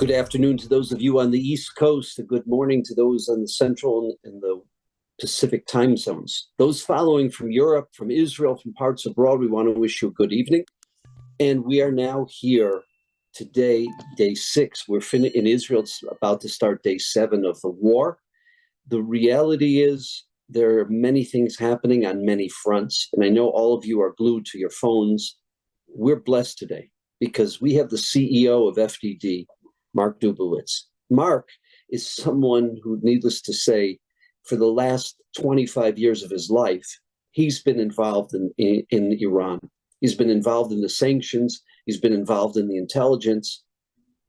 Good afternoon to those of you on the East Coast, and good morning to those on the Central and the Pacific time zones. Those following from Europe, from Israel, from parts abroad, we want to wish you a good evening. And we are now here today, day 6. We're in Israel, it's about to start day 7 of the war. The reality is there are many things happening on many fronts, and I know all of you are glued to your phones. We're blessed today because we have the CEO of FDD, Mark Dubowitz. Mark is someone who, needless to say, for the last 25 years of his life, he's been involved in Iran. He's been involved in the sanctions. He's been involved in the intelligence.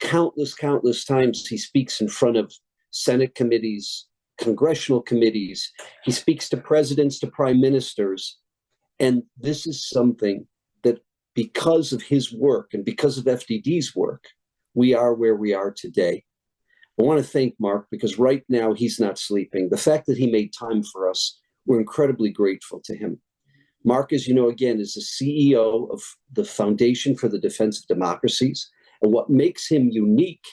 Countless times he speaks in front of Senate committees, congressional committees. He speaks to presidents, to prime ministers. And this is something that, because of his work and because of FDD's work, we are where we are today. I want to thank Mark because right now he's not sleeping. The fact that he made time for us, we're incredibly grateful to him. Mark, as you know, again, is the CEO of the Foundation for the Defense of Democracies. And what makes him unique,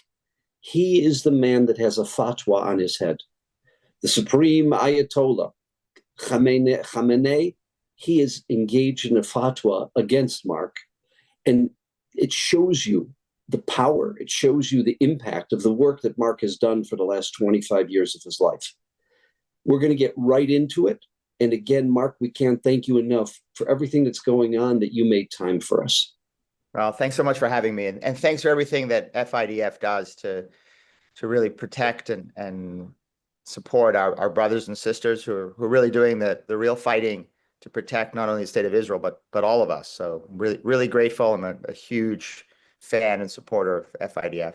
he is the man that has a fatwa on his head. The Supreme Ayatollah, Khamenei, he is engaged in a fatwa against Mark. And it shows you the power, it shows you the impact of the work that Mark has done for the last 25 years of his life. We're going to get right into it. And again, Mark, we can't thank you enough for everything that's going on, that you made time for us. Well, thanks so much for having me. And thanks for everything that FIDF does to really protect and support our brothers and sisters who are really doing the real fighting to protect not only the state of Israel, but all of us. So really grateful. I'm a huge fan and supporter of FIDF.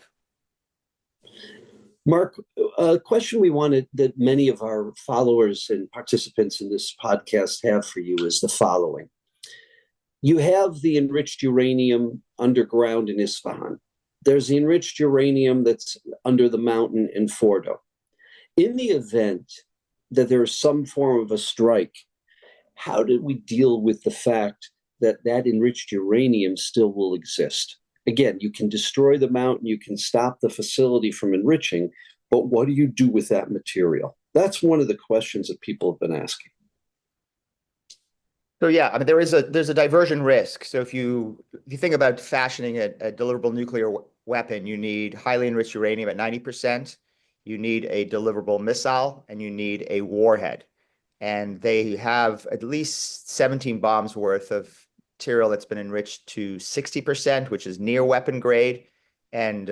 Mark, a question we wanted that many of our followers and participants in this podcast have for you is the following. You have the enriched uranium underground in Isfahan. There's the enriched uranium that's under the mountain in Fordo. In the event that there is some form of a strike, how did we deal with the fact that that enriched uranium still will exist? Again, you can destroy the mountain, you can stop the facility from enriching, but what do you do with that material? That's one of the questions that people have been asking. So yeah, I mean, there's a diversion risk. So if you think about fashioning a deliverable nuclear weapon, you need highly enriched uranium at 90%, you need a deliverable missile, and you need a warhead. And they have at least 17 bombs worth of material that's been enriched to 60%, which is near weapon grade, and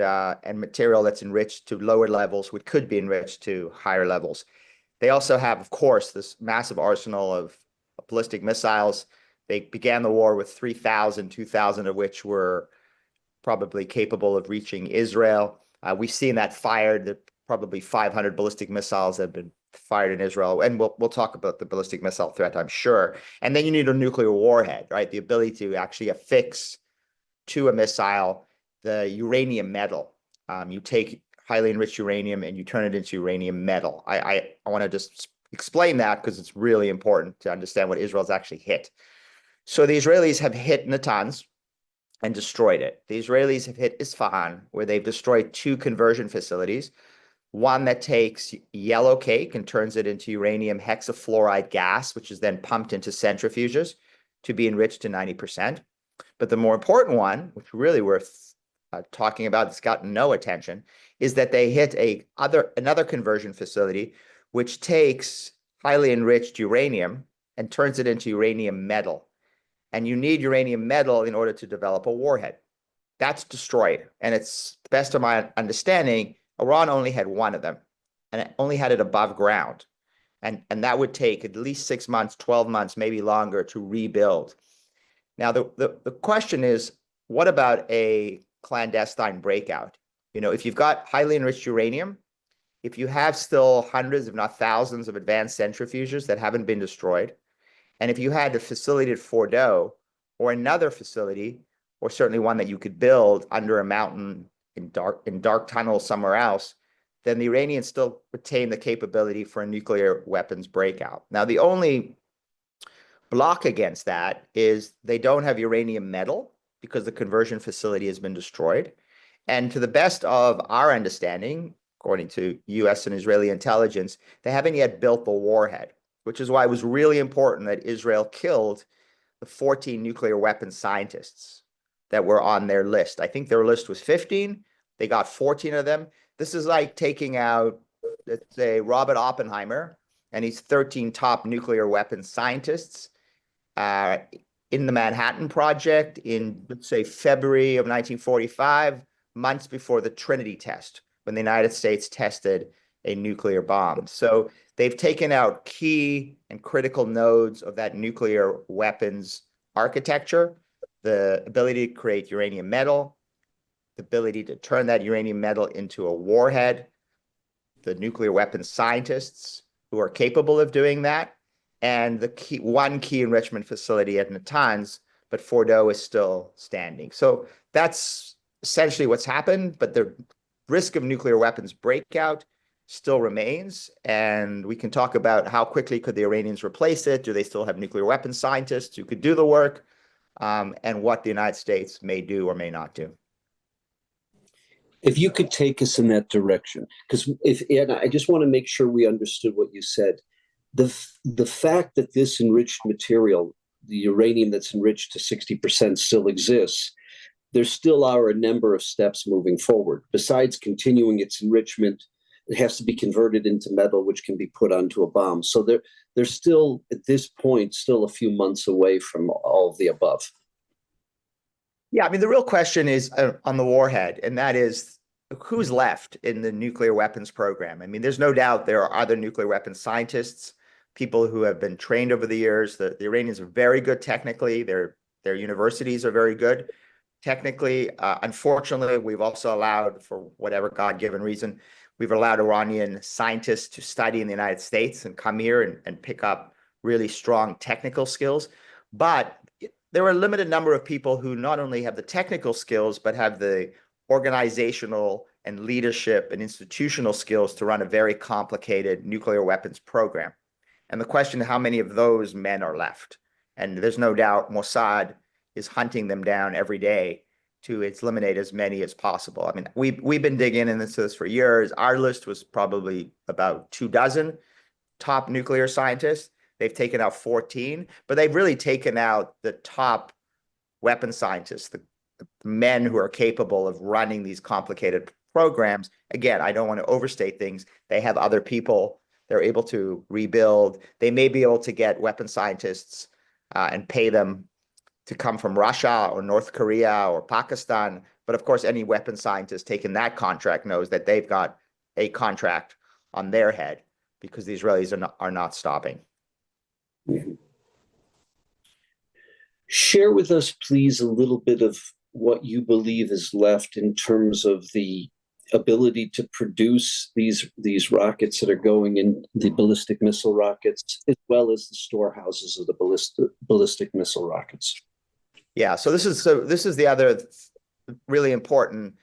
material that's enriched to lower levels, which could be enriched to higher levels. They also have, of course, this massive arsenal of ballistic missiles. They began the war with 3,000, 2,000 of which were probably capable of reaching Israel. We've seen that fired. There are probably 500 ballistic missiles that have been fired in Israel, and we'll talk about the ballistic missile threat, I'm sure. And then you need a nuclear warhead, right? The ability to actually affix to a missile the uranium metal. You take highly enriched uranium and you turn it into uranium metal. I want to just explain that because it's really important to understand what Israel's actually hit. So the Israelis have hit Natanz and destroyed it. The Israelis have hit Isfahan, where they've destroyed 2 conversion facilities. One that takes yellow cake and turns it into uranium hexafluoride gas, which is then pumped into centrifuges to be enriched to 90%. But the more important one, which really worth talking about, that's gotten no attention, is that they hit another conversion facility, which takes highly enriched uranium and turns it into uranium metal. And you need uranium metal in order to develop a warhead. That's destroyed. And it's, the best of my understanding, Iran only had one of them, and it only had it above ground. And that would take at least 6 months, 12 months, maybe longer to rebuild. Now, the question is, what about a clandestine breakout? You know, if you've got highly enriched uranium, if you have still hundreds, if not thousands, of advanced centrifuges that haven't been destroyed, and if you had a facility at Fordo or another facility, or certainly one that you could build under a mountain in dark tunnels somewhere else, then the Iranians still retain the capability for a nuclear weapons breakout. Now, the only block against that is they don't have uranium metal because the conversion facility has been destroyed. And to the best of our understanding, according to US and Israeli intelligence, they haven't yet built the warhead, which is why it was really important that Israel killed the 14 nuclear weapons scientists that were on their list. I think their list was 15. They got 14 of them. This is like taking out, let's say, Robert Oppenheimer and his 13 top nuclear weapons scientists in the Manhattan Project in, let's say, February of 1945, months before the Trinity test, when the United States tested a nuclear bomb. So they've taken out key and critical nodes of that nuclear weapons architecture, the ability to create uranium metal, the ability to turn that uranium metal into a warhead, the nuclear weapons scientists who are capable of doing that, and the one key enrichment facility at Natanz, but Fordo is still standing. So that's essentially what's happened, but the risk of nuclear weapons breakout still remains. And we can talk about how quickly could the Iranians replace it? Do they still have nuclear weapons scientists who could do the work? And what the United States may do or may not do. If you could take us in that direction, because and I just want to make sure we understood what you said. The fact that this enriched material, the uranium that's enriched to 60% still exists, there still are a number of steps moving forward. Besides continuing its enrichment, it has to be converted into metal, which can be put onto a bomb. So they're still, at this point, still a few months away from all of the above. Yeah, I mean, the real question is on the warhead, and that is who's left in the nuclear weapons program. I mean, there's no doubt there are other nuclear weapons scientists, people who have been trained over the years. The Iranians are very good technically. Their universities are very good technically. Unfortunately, we've also allowed, for whatever God-given reason, we've allowed Iranian scientists to study in the United States and come here and pick up really strong technical skills. But there are a limited number of people who not only have the technical skills, but have the organizational and leadership and institutional skills to run a very complicated nuclear weapons program. And the question is how many of those men are left? And there's no doubt Mossad is hunting them down every day to eliminate as many as possible. I mean, we've been digging into this for years. Our list was probably about 24 top nuclear scientists. They've taken out 14, but they've really taken out the top weapons scientists, the men who are capable of running these complicated programs. Again, I don't want to overstate things. They have other people they're able to rebuild. They may be able to get weapons scientists and pay them to come from Russia or North Korea or Pakistan. But of course, any weapons scientist taking that contract knows that they've got a contract on their head because the Israelis are not stopping. Share with us, please, a little bit of what you believe is left in terms of the ability to produce these rockets that are going in, the ballistic missile rockets, as well as the storehouses of the ballistic missile rockets. Yeah, so this is the other really important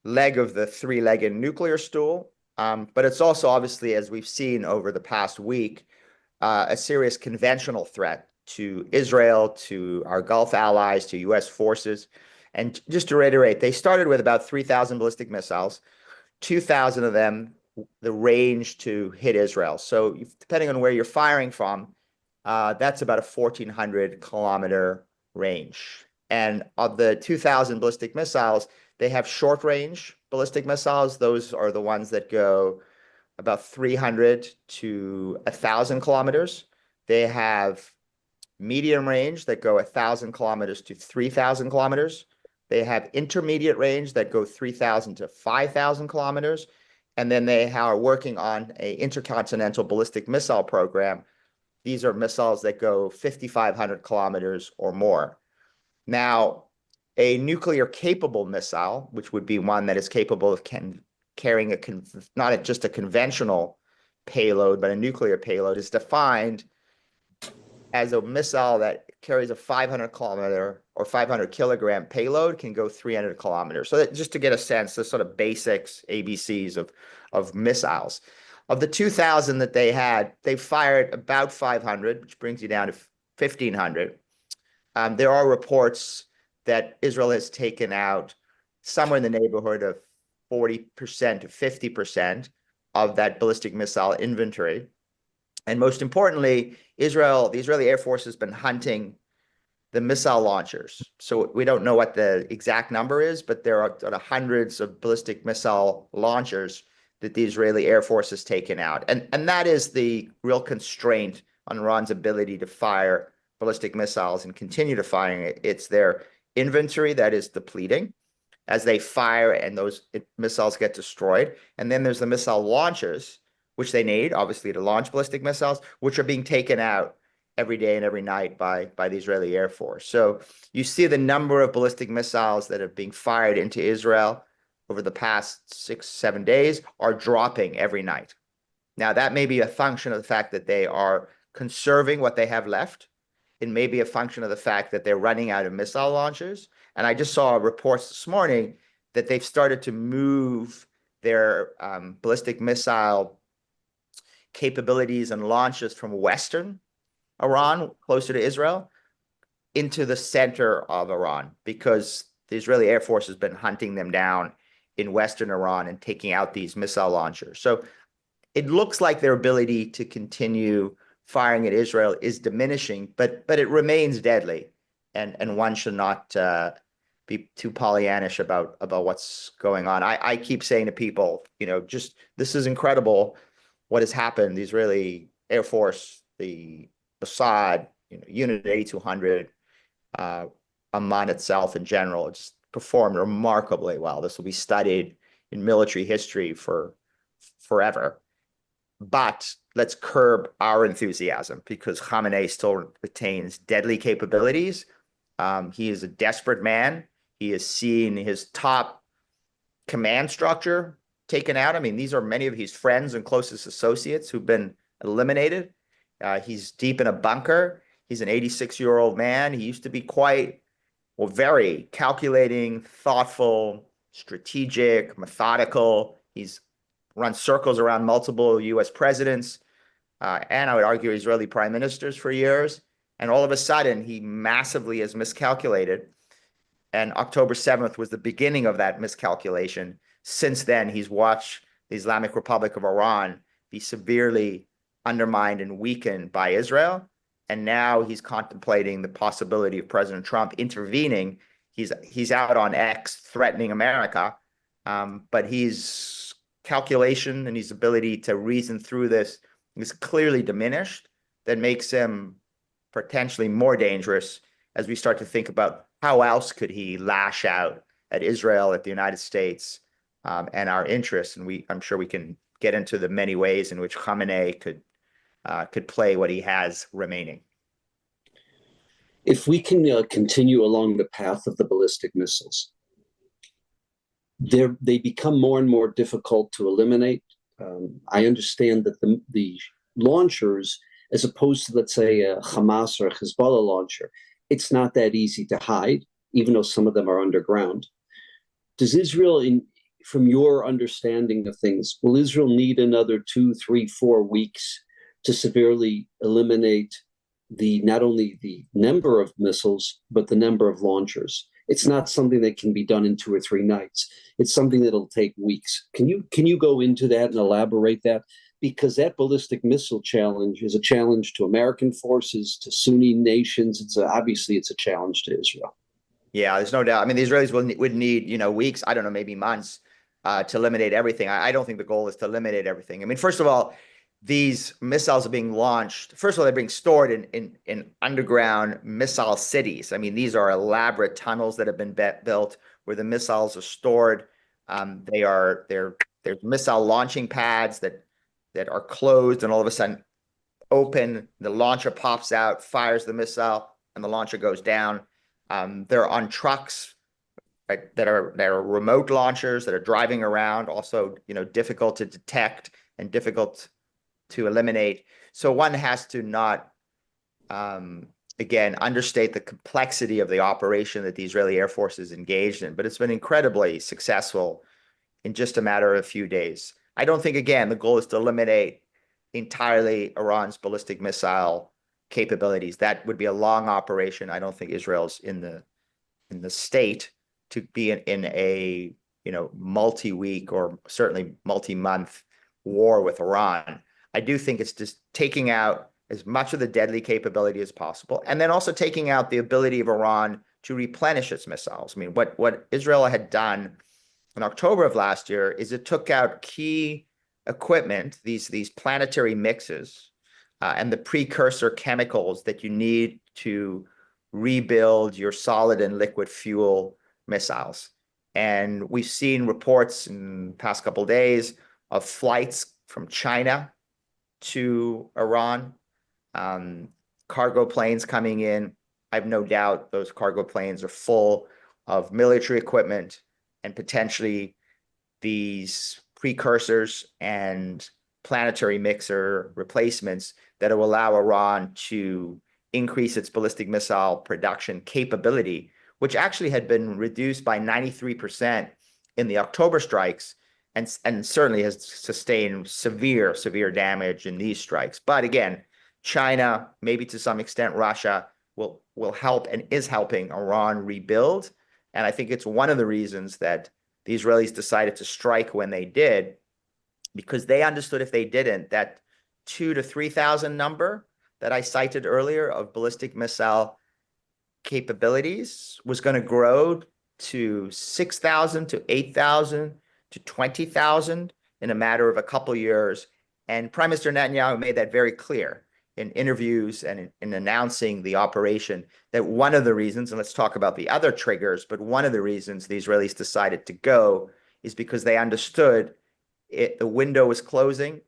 leg of the three-legged nuclear stool. But it's also obviously, as we've seen over the past week, a serious conventional threat to Israel, to our Gulf allies, to U.S. forces. And just to reiterate, they started with about 3,000 ballistic missiles, 2,000 of them, the range to hit Israel. So depending on where you're firing from, that's about a 1,400 kilometer range. And of the 2,000 ballistic missiles, they have short range ballistic missiles. Those are the ones that go about 300 to 1,000 kilometers. They have medium range that go 1,000 kilometers to 3,000 kilometers. They have intermediate range that go 3,000 to 5,000 kilometers. And then they are working on an intercontinental ballistic missile program. These are missiles that go 5,500 kilometers or more. Now, a nuclear capable missile, which would be one that is capable of carrying not just a conventional payload, but a nuclear payload, is defined as a missile that carries a 500 kilometer or 500 kilogram payload, can go 300 kilometers. So that, just to get a sense, the sort of basics, ABCs of missiles. Of the 2,000 that they had, they fired about 500, which brings you down to 1,500. There are reports that Israel has taken out somewhere in the neighborhood of 40% to 50% of that ballistic missile inventory. And most importantly, the Israeli Air Force has been hunting the missile launchers. So we don't know what the exact number is, but there are hundreds of ballistic missile launchers that the Israeli Air Force has taken out. And that is the real constraint on Iran's ability to fire ballistic missiles and continue to fire it. It's their inventory that is depleting as they fire and those missiles get destroyed. And then there's the missile launchers, which they need, obviously, to launch ballistic missiles, which are being taken out every day and every night by the Israeli Air Force. So you see the number of ballistic missiles that are being fired into Israel over the past 6-7 days are dropping every night. Now, that may be a function of the fact that they are conserving what they have left. It may be a function of the fact that they're running out of missile launchers. And I just saw reports this morning that they've started to move their ballistic missile capabilities and launches from Western Iran, closer to Israel, into the center of Iran, because the Israeli Air Force has been hunting them down in Western Iran and taking out these missile launchers. So it looks like their ability to continue firing at Israel is diminishing, but it remains deadly, and one should not be too Pollyannish about what's going on. I keep saying to people, just this is incredible what has happened. The Israeli Air Force, the Mossad, Unit 8200, Amman itself in general, just performed remarkably well. This will be studied in military history for forever. But let's curb our enthusiasm, because Khamenei still retains deadly capabilities. He is a desperate man. He has seen his top command structure taken out. I mean, these are many of his friends and closest associates who've been eliminated. He's deep in a bunker. He's an 86-year-old man. He used to be very calculating, thoughtful, strategic, methodical. He's run circles around multiple U.S. presidents, and I would argue Israeli prime ministers for years. And all of a sudden, he massively has miscalculated. And October 7th was the beginning of that miscalculation. Since then, he's watched the Islamic Republic of Iran be severely undermined and weakened by Israel. And now he's contemplating the possibility of President Trump intervening. He's out on X threatening America, but his calculation and his ability to reason through this is clearly diminished. That makes him potentially more dangerous as we start to think about how else could he lash out at Israel, at the United States, and our interests. And I'm sure we can get into the many ways in which Khamenei could play what he has remaining. If we can continue along the path of the ballistic missiles, they become more and more difficult to eliminate. I understand that the launchers, as opposed to, let's say, a Hamas or a Hezbollah launcher, it's not that easy to hide, even though some of them are underground. Does Israel, from your understanding of things, will Israel need another 2, 3, 4 weeks to severely eliminate not only the number of missiles, but the number of launchers? It's not something that can be done in 2 or 3 nights. It's something that'll take weeks. Can you go into that and elaborate that? Because that ballistic missile challenge is a challenge to American forces, to Sunni nations. Obviously it's a challenge to Israel. Yeah, there's no doubt. I mean, the Israelis would need, weeks, I don't know, maybe months to eliminate everything. I don't think the goal is to eliminate everything. I mean, first of all, these missiles are being launched. First of all, they're being stored in underground missile cities. I mean, these are elaborate tunnels that have been built where the missiles are stored. They're missile launching pads that are closed and all of a sudden open. The launcher pops out, fires the missile, and the launcher goes down. They're on trucks, right, that are remote launchers that are driving around, also, difficult to detect and difficult to eliminate. So one has to not, again, understate the complexity of the operation that the Israeli Air Force is engaged in, but it's been incredibly successful in just a matter of a few days. I don't think, again, the goal is to eliminate entirely Iran's ballistic missile capabilities. That would be a long operation. I don't think Israel's in the state to be in a multi-week or certainly multi-month war with Iran. I do think it's just taking out as much of the deadly capability as possible, and then also taking out the ability of Iran to replenish its missiles. I mean, what Israel had done in October of last year is it took out key equipment, these planetary mixes, and the precursor chemicals that you need to rebuild your solid and liquid fuel missiles. And we've seen reports in the past couple of days of flights from China to Iran, cargo planes coming in. I have no doubt those cargo planes are full of military equipment and potentially these precursors and planetary mixer replacements that will allow Iran to increase its ballistic missile production capability, which actually had been reduced by 93% in the October strikes, and certainly has sustained severe damage in these strikes. But again, China, maybe to some extent Russia, will help and is helping Iran rebuild. And I think it's one of the reasons that the Israelis decided to strike when they did, because they understood if they didn't, that 2,000 to 3,000 number that I cited earlier of ballistic missile capabilities was going to grow to 6,000 to 8,000 to 20,000 in a matter of a couple years. And Prime Minister Netanyahu made that very clear in interviews and in announcing the operation, that one of the reasons, and let's talk about the other triggers, but one of the reasons the Israelis decided to go is because they understood the window was closing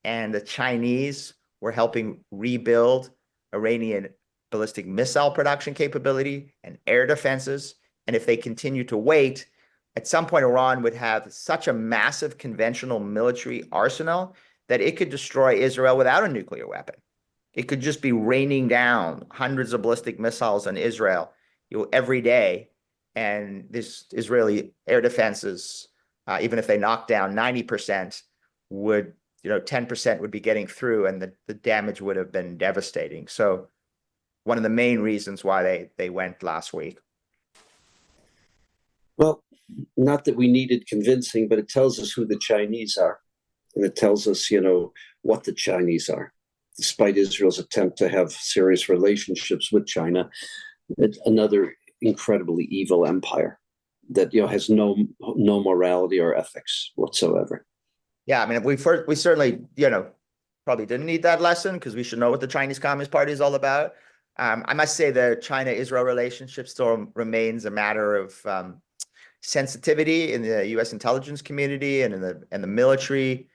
and the Chinese were helping rebuild Iranian ballistic missile production capability and air defenses. And if they continue to wait, at some point Iran would have such a massive conventional military arsenal that it could destroy Israel without a nuclear weapon. It could just be raining down hundreds of ballistic missiles on Israel every day. And this Israeli air defenses, even if they knock down 90%, would 10% would be getting through, and the damage would have been devastating. So one of the main reasons why they went last week. Well, not that we needed convincing, but it tells us who the Chinese are. And it tells us, what the Chinese are. Despite Israel's attempt to have serious relationships with China, it's another incredibly evil empire that has no morality or ethics whatsoever. Yeah, I mean, we certainly probably didn't need that lesson, because we should know what the Chinese Communist Party is all about. I must say the China-Israel relationship still remains a matter of sensitivity in the U.S. intelligence community and in the military.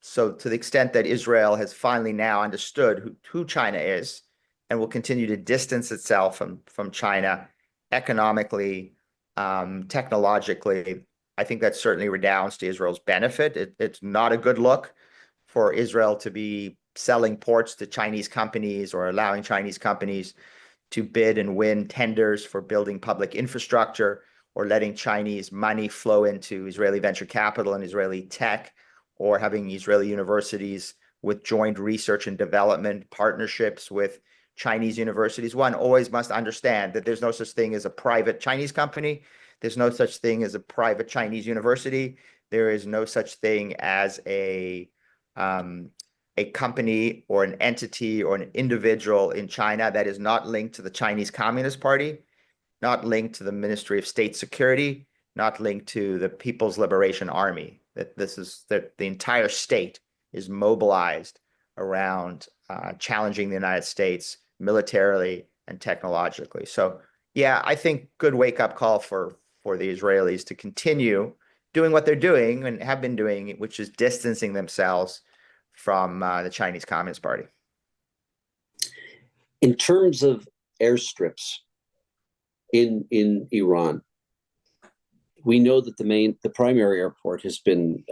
So to the extent that Israel has finally now understood who China is and will continue to distance itself from China economically, technologically, I think that certainly redounds to Israel's benefit. It's not a good look for Israel to be selling ports to Chinese companies or allowing Chinese companies to bid and win tenders for building public infrastructure, or letting Chinese money flow into Israeli venture capital and Israeli tech, or having Israeli universities with joint research and development partnerships with Chinese universities. One always must understand that there's no such thing as a private Chinese company. There's no such thing as a private Chinese university. There is no such thing as a company or an entity or an individual in China that is not linked to the Chinese Communist Party, not linked to the Ministry of State Security, not linked to the People's Liberation Army. That the entire state is mobilized around challenging the United States militarily and technologically. So yeah, I think good wake-up call for the Israelis to continue doing what they're doing and have been doing, which is distancing themselves from the Chinese Communist Party. In terms of airstrips in Iran, we know that the primary airport has been,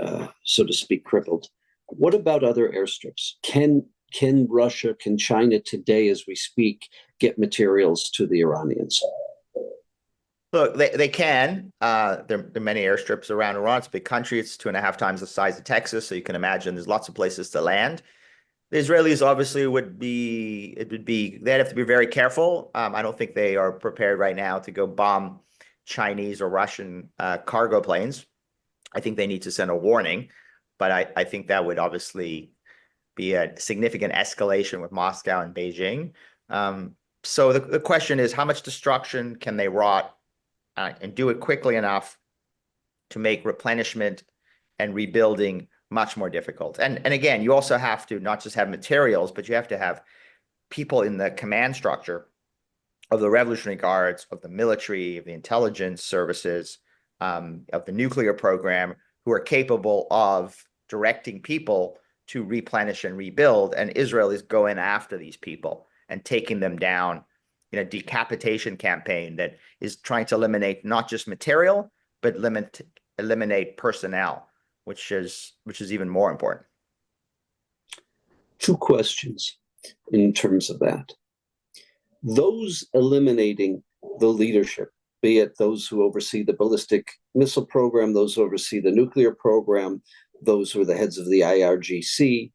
so to speak, crippled. What about other airstrips? Can Russia, can China today, as we speak, get materials to the Iranians? Look, they can. There are many airstrips around Iran. It's a big country. It's 2.5 times the size of Texas, so you can imagine there's lots of places to land. The Israelis obviously they'd have to be very careful. I don't think they are prepared right now to go bomb Chinese or Russian cargo planes. I think they need to send a warning, but I think that would obviously be a significant escalation with Moscow and Beijing. So the question is, how much destruction can they wrought and do it quickly enough to make replenishment and rebuilding much more difficult? And again, you also have to not just have materials, but you have to have people in the command structure of the Revolutionary Guards, of the military, of the intelligence services, of the nuclear program, who are capable of directing people to replenish and rebuild. And Israel is going after these people and taking them down in a decapitation campaign that is trying to eliminate not just material, but eliminate personnel, which is even more important. Two questions in terms of that. Those eliminating the leadership, be it those who oversee the ballistic missile program, those who oversee the nuclear program, those who are the heads of the IRGC,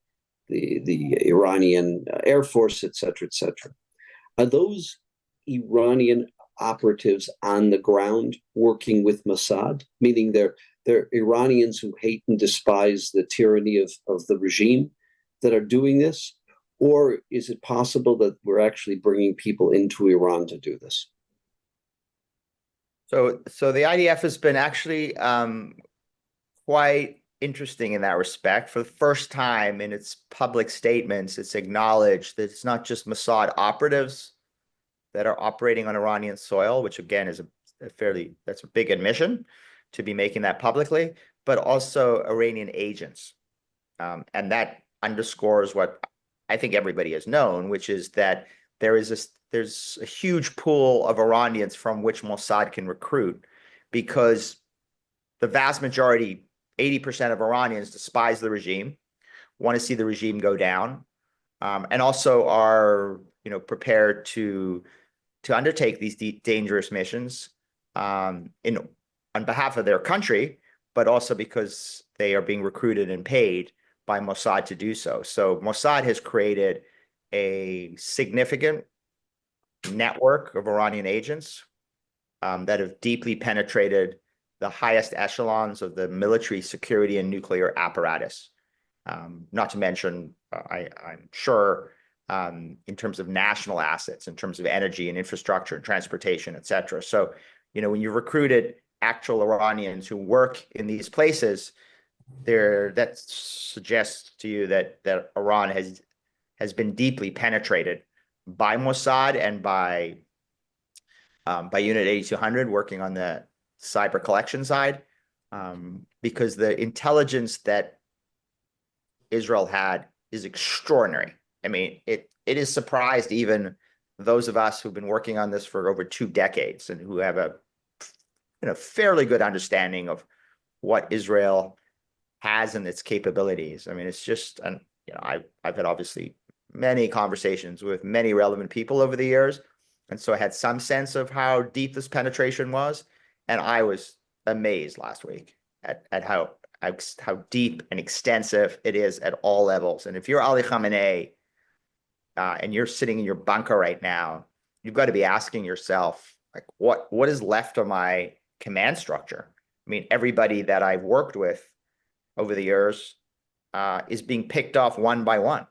the Iranian Air Force, et cetera, are those Iranian operatives on the ground working with Mossad, meaning they're Iranians who hate and despise the tyranny of the regime that are doing this? Or is it possible that we're actually bringing people into Iran to do this? So the IDF has been actually quite interesting in that respect. For the first time in its public statements, it's acknowledged that it's not just Mossad operatives that are operating on Iranian soil, which again is that's a big admission to be making that publicly, but also Iranian agents. And that underscores what I think everybody has known, which is that there's a huge pool of Iranians from which Mossad can recruit, because the vast majority, 80% of Iranians, despise the regime, want to see the regime go down, and also are prepared to undertake these dangerous missions on behalf of their country, but also because they are being recruited and paid by Mossad to do so. So Mossad has created a significant network of Iranian agents that have deeply penetrated the highest echelons of the military, security, and nuclear apparatus. Not to mention, I'm sure, in terms of national assets, in terms of energy and infrastructure and transportation, et cetera. So, when you recruited actual Iranians who work in these places, that suggests to you that Iran has been deeply penetrated by Mossad and by Unit 8200 working on the cyber collection side, because the intelligence that Israel had is extraordinary. I mean, it has surprised even those of us who've been working on this for over 2 decades and who have a fairly good understanding of what Israel has and its capabilities. I mean, it's just, I've had obviously many conversations with many relevant people over the years, and so I had some sense of how deep this penetration was, and I was amazed last week at how deep and extensive it is at all levels. And if you're Ali Khamenei and you're sitting in your bunker right now, you've got to be asking yourself, like, what is left of my command structure? I mean, everybody that I've worked with over the years is being picked off one by one.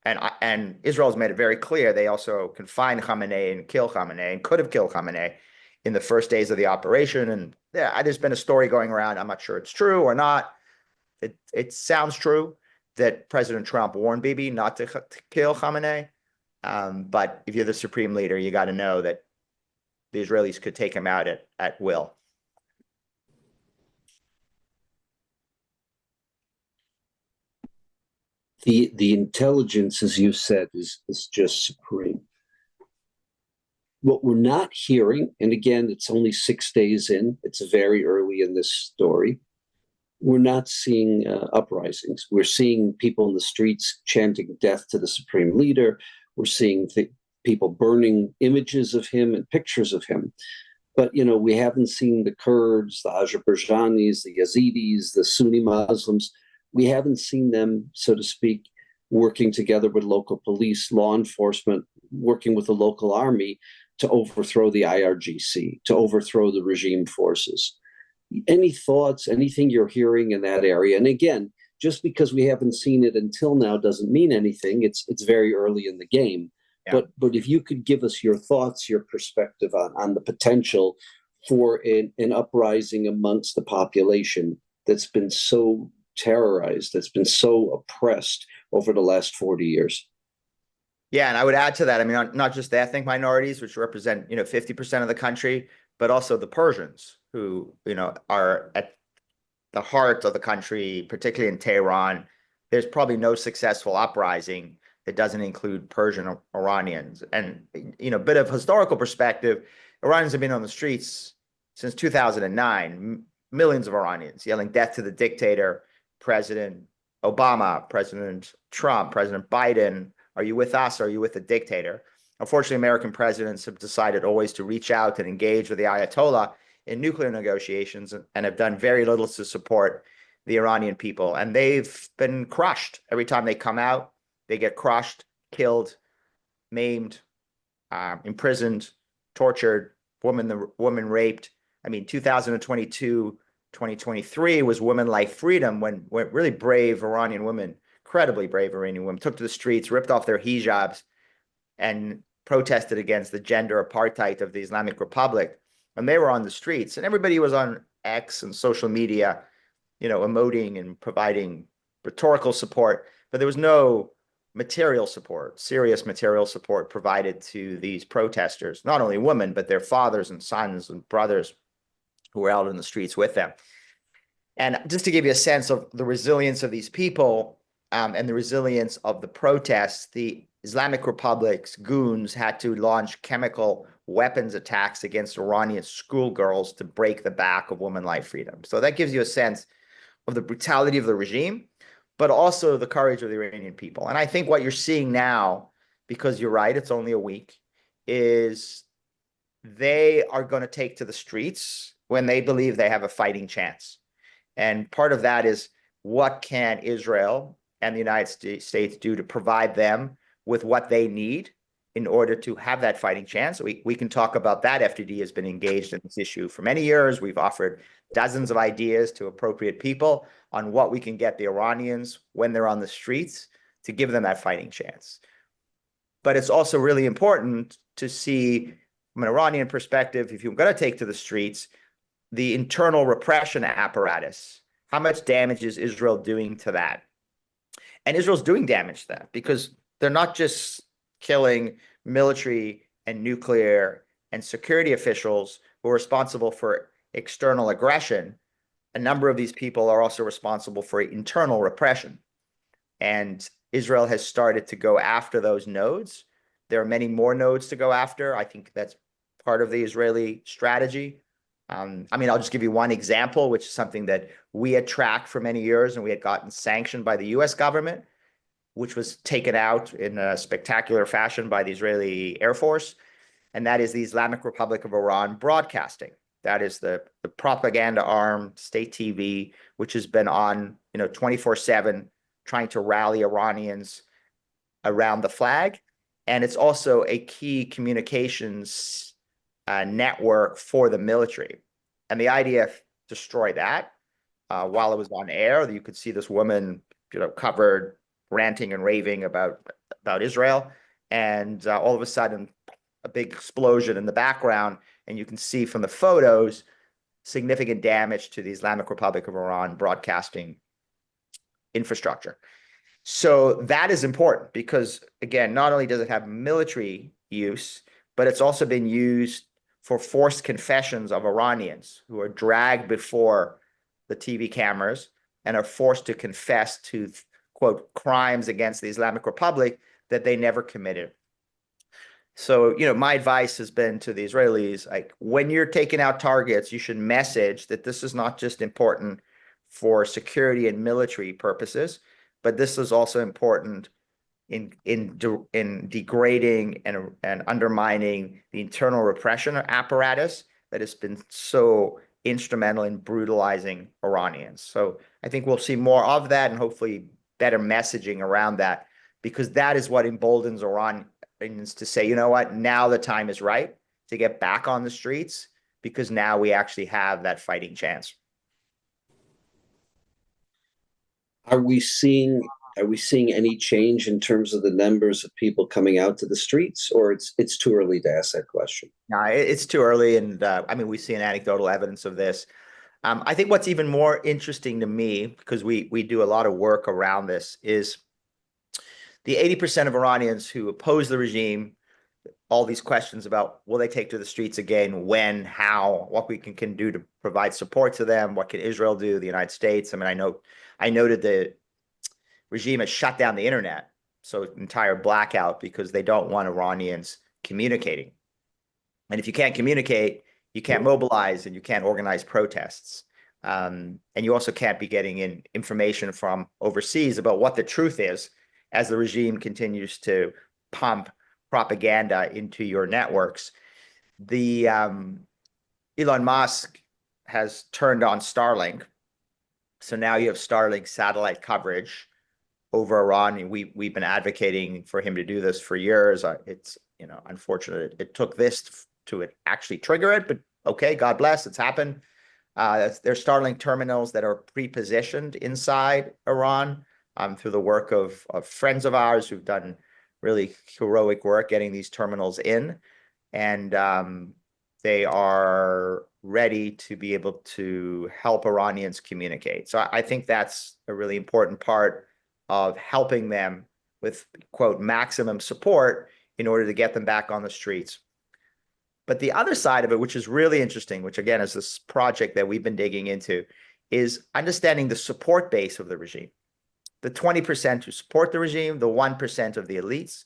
And Israel's made it very clear they also can find Khamenei and kill Khamenei, and could have killed Khamenei in the first days of the operation. And there's been a story going around, I'm not sure it's true or not. It sounds true that President Trump warned Bibi not to kill Khamenei. But if you're the supreme leader, you got to know that the Israelis could take him out at will. The intelligence, as you said, is just supreme. What we're not hearing, and again, it's only 6 days in, it's very early in this story, we're not seeing uprisings. We're seeing people in the streets chanting death to the supreme leader. We're seeing people burning images of him and pictures of him. But, we haven't seen the Kurds, the Azerbaijanis, the Yazidis, the Sunni Muslims. We haven't seen them, so to speak, working together with local police, law enforcement, working with the local army to overthrow the IRGC, to overthrow the regime forces. Any thoughts, anything you're hearing in that area? And again, just because we haven't seen it until now doesn't mean anything. It's very early in the game. Yeah. But if you could give us your thoughts, your perspective on the potential for an uprising amongst the population that's been so terrorized, that's been so oppressed over the last 40 years. Yeah, and I would add to that, I mean, not just the ethnic minorities, which represent, 50% of the country, but also the Persians, who, are at the heart of the country, particularly in Tehran. There's probably no successful uprising that doesn't include Persian Iranians. And, a bit of historical perspective, Iranians have been on the streets since 2009, millions of Iranians yelling death to the dictator, President Obama, President Trump, President Biden. Are you with us? Or are you with the dictator? Unfortunately, American presidents have decided always to reach out and engage with the Ayatollah in nuclear negotiations and have done very little to support the Iranian people. And they've been crushed. Every time they come out, they get crushed, killed, maimed, imprisoned, tortured, woman raped. I mean, 2022, 2023 was Women Life Freedom, when really brave Iranian women, incredibly brave Iranian women, took to the streets, ripped off their hijabs, and protested against the gender apartheid of the Islamic Republic. And they were on the streets, and everybody was on X and social media, emoting and providing rhetorical support, but there was no material support, serious material support provided to these protesters, not only women, but their fathers and sons and brothers who were out in the streets with them. And just to give you a sense of the resilience of these people and the resilience of the protests, the Islamic Republic's goons had to launch chemical weapons attacks against Iranian schoolgirls to break the back of Women Life Freedom. So that gives you a sense of the brutality of the regime, but also the courage of the Iranian people. And I think what you're seeing now, because you're right, it's only a week, is they are going to take to the streets when they believe they have a fighting chance. And part of that is, what can Israel and the United States do to provide them with what they need in order to have that fighting chance? We can talk about that. FDD has been engaged in this issue for many years. We've offered dozens of ideas to appropriate people on what we can get the Iranians when they're on the streets to give them that fighting chance. But it's also really important to see, from an Iranian perspective, if you're going to take to the streets, the internal repression apparatus, how much damage is Israel doing to that? And Israel's doing damage to that, because they're not just killing military and nuclear and security officials who are responsible for external aggression. A number of these people are also responsible for internal repression. And Israel has started to go after those nodes. There are many more nodes to go after. I think that's part of the Israeli strategy. I'll just give you one example, which is something that we had tracked for many years and we had gotten sanctioned by the US government, which was taken out in a spectacular fashion by the Israeli Air Force. And that is the Islamic Republic of Iran broadcasting. That is the propaganda arm, state TV, which has been on 24/7, trying to rally Iranians around the flag. And it's also a key communications network for the military. And the IDF destroyed that while it was on air. You could see this woman, covered, ranting and raving about Israel. And all of a sudden, a big explosion in the background. And you can see from the photos, significant damage to the Islamic Republic of Iran broadcasting infrastructure. So that is important because, again, not only does it have military use, but it's also been used for forced confessions of Iranians who are dragged before the TV cameras and are forced to confess to, quote, crimes against the Islamic Republic that they never committed. So, my advice has been to the Israelis, like, when you're taking out targets, you should message that this is not just important for security and military purposes, but this is also important in degrading and undermining the internal repression apparatus that has been so instrumental in brutalizing Iranians. So I think we'll see more of that and hopefully better messaging around that, because that is what emboldens Iranians to say, you know what, now the time is right. to get back on the streets, because now we actually have that fighting chance. Are we seeing any change in terms of the numbers of people coming out to the streets, or it's too early to ask that question? No, it's too early, and I mean, we see an anecdotal evidence of this. I think what's even more interesting to me, because we do a lot of work around this, is the 80% of Iranians who oppose the regime. All these questions about will they take to the streets again, when, how, what we can do to provide support to them, what can Israel do, the United States. I mean, I noted the regime has shut down the internet, so entire blackout, because they don't want Iranians communicating. And if you can't communicate, you can't mobilize and you can't organize protests. And you also can't be getting in information from overseas about what the truth is as the regime continues to pump propaganda into your networks. The Elon Musk has turned on Starlink. So now you have Starlink satellite coverage over Iran. And we've been advocating for him to do this for years. It's, unfortunate it took this to actually trigger it, but okay, God bless, it's happened. There's Starlink terminals that are pre-positioned inside Iran through the work of friends of ours who've done really heroic work getting these terminals in, and they are ready to be able to help Iranians communicate. So I think that's a really important part of helping them with, quote, maximum support in order to get them back on the streets. But the other side of it, which is really interesting, which again is this project that we've been digging into, is understanding the support base of the regime. The 20% who support the regime, the 1% of the elites.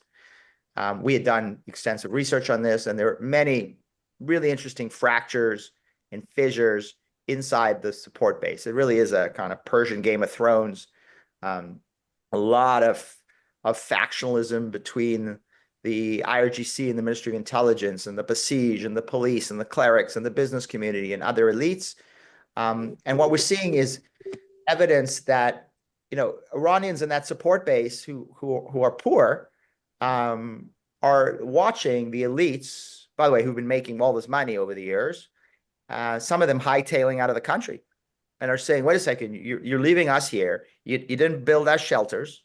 We had done extensive research on this, and there are many really interesting fractures and fissures inside the support base. It really is a kind of Persian Game of Thrones. A lot of factionalism between the IRGC and the Ministry of Intelligence and the Basij and the police and the clerics and the business community and other elites. And what we're seeing is evidence that Iranians in that support base who are poor are watching the elites, by the way, who've been making all this money over the years, some of them hightailing out of the country, and are saying, wait a second, you're leaving us here. You didn't build us shelters.